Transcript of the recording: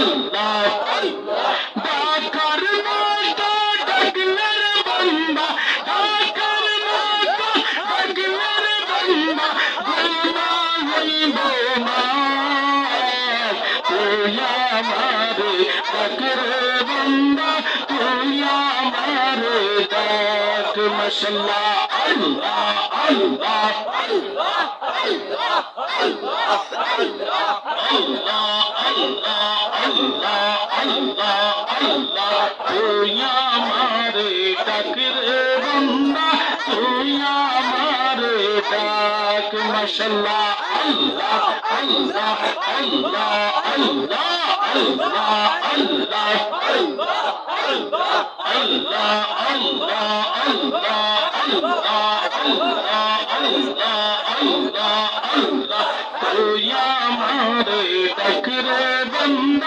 আল্লাহ ডাকার মতো ডাকলের বান্দা ডাকার মতো ডাকলের বান্দা গুনা হইব না তুই আমারে ডাকরে বান্দা তুই আমারে ডাক মাশাআল্লাহ আল্লাহ আল্লাহ আল্লাহ আল্লাহ আল্লাহ আল্লাহ আল্লাহ আল্লাহ আল্লাহ আল্লাহ তুই আমারে ডাকরে বান্দা তুই আমারে ডাক মাশাআল্লাহ আল্লাহ আল্লাহ আল্লাহ আল্লাহ আল্লাহ আল্লাহ আল্লাহ আল্লাহ আল্লাহ আল্লাহ আল্লাহ আল্লাহ আল্লাহ আল্লাহ আল্লাহ তুই আমারে ডাকরে বান্দা